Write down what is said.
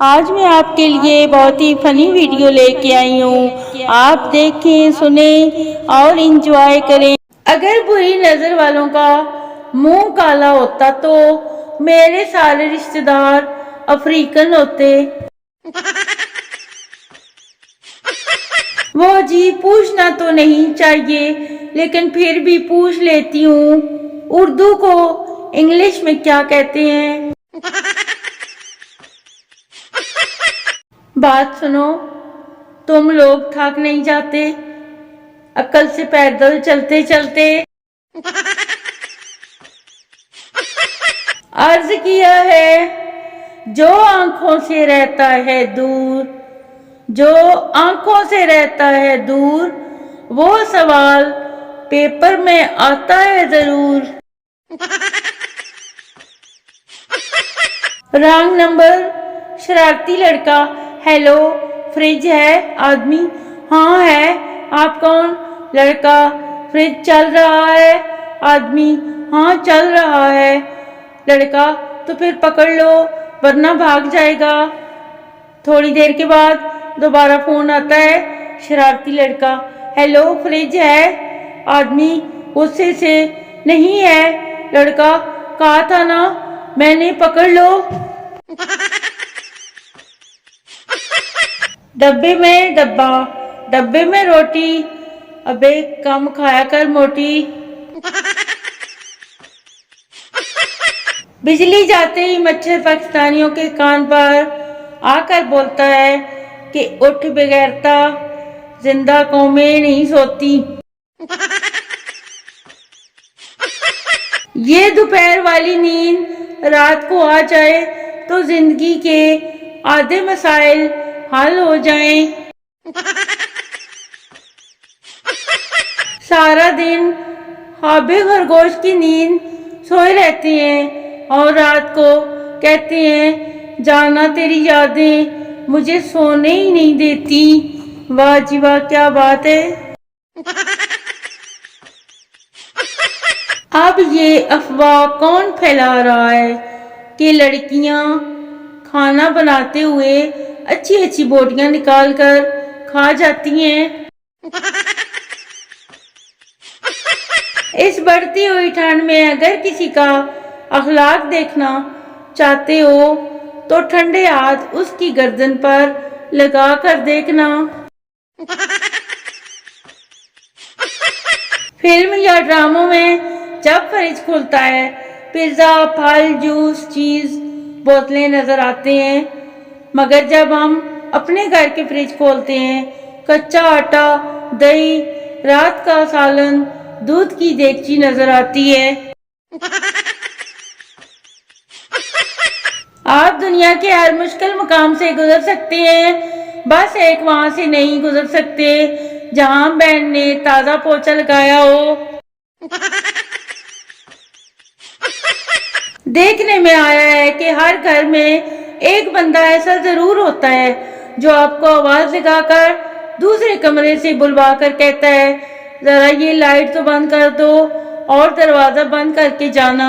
آج میں آپ کے لیے بہت ہی فنی ویڈیو لے کے آئی ہوں. آپ دیکھیں، سنیں اور انجوائے کریں. اگر بری نظر والوں کا منہ کالا ہوتا تو میرے سارے رشتہ دار افریقن ہوتے. وہ جی پوچھنا تو نہیں چاہیے لیکن پھر بھی پوچھ لیتی ہوں، اردو کو انگلش میں کیا کہتے ہیں؟ بات سنو، تم لوگ تھک نہیں جاتے عقل سے پیدل چلتے چلتے؟ عرض کیا ہے جو آنکھوں سے رہتا ہے دور، جو آنکھوں سے رہتا ہے دور، وہ سوال پیپر میں آتا ہے ضرور. Wrong number. شرارتی لڑکا: ہیلو، فریج ہے؟ آدمی: ہاں ہے. آپ کون؟ لڑکا: فریج چل رہا ہے؟ آدمی: ہاں چل رہا ہے. لڑکا: تو پھر پکڑ لو ورنہ بھاگ جائے گا. تھوڑی دیر کے بعد دوبارہ فون آتا ہے. شرارتی لڑکا: ہیلو، فریج ہے؟ آدمی غصے سے: نہیں ہے. لڑکا: کہا تھا نا میں نے، پکڑ لو. ڈبے میں ڈبہ، ڈبے میں روٹی، ابے کم کھایا کر موٹی. بجلی جاتے ہی مچھر پاکستانیوں کے کان پر آ کر بولتا ہے کہ اٹھ بغیرتا، زندہ قومیں نہیں سوتی. یہ دوپہر والی نیند رات کو آ جائے تو زندگی کے آدھے مسائل حل ہو جائیں. سارا دن خواب خرگوش کی نیند سوئے رہتے ہیں اور رات کو کہتے ہیں جانا تیری یادیں مجھے سونے ہی نہیں دیتی. واہ جی واہ، کیا بات ہے. اب یہ افواہ کون پھیلا رہا ہے کہ لڑکیاں کھانا بناتے ہوئے اچھی اچھی بوٹیاں نکال کر کھا جاتی ہیں؟ اس بڑھتی ہوئی ٹھنڈ میں اگر کسی کا اخلاق دیکھنا چاہتے ہو تو ٹھنڈے ہاتھ اس کی گردن پر لگا کر دیکھنا. فلم یا ڈراموں میں جب فریج کھلتا ہے پیزا، پھل، جوس، چیز، بوتلیں نظر آتے ہیں، مگر جب ہم اپنے گھر کے فریج کھولتے ہیں کچا آٹا، دہی، رات کا سالن، دودھ کی دیگچی نظر آتی ہے. آپ دنیا کے ہر مشکل مقام سے گزر سکتے ہیں، بس ایک وہاں سے نہیں گزر سکتے جہاں بہن نے تازہ پوچھا لگایا ہو. دیکھنے میں آیا ہے کہ ہر گھر میں ایک بندہ ایسا ضرور ہوتا ہے جو آپ کو آواز لگا کر دوسرے کمرے سے بلوا کر کہتا ہے ذرا یہ لائٹ تو بند کر دو اور دروازہ بند کر کے جانا.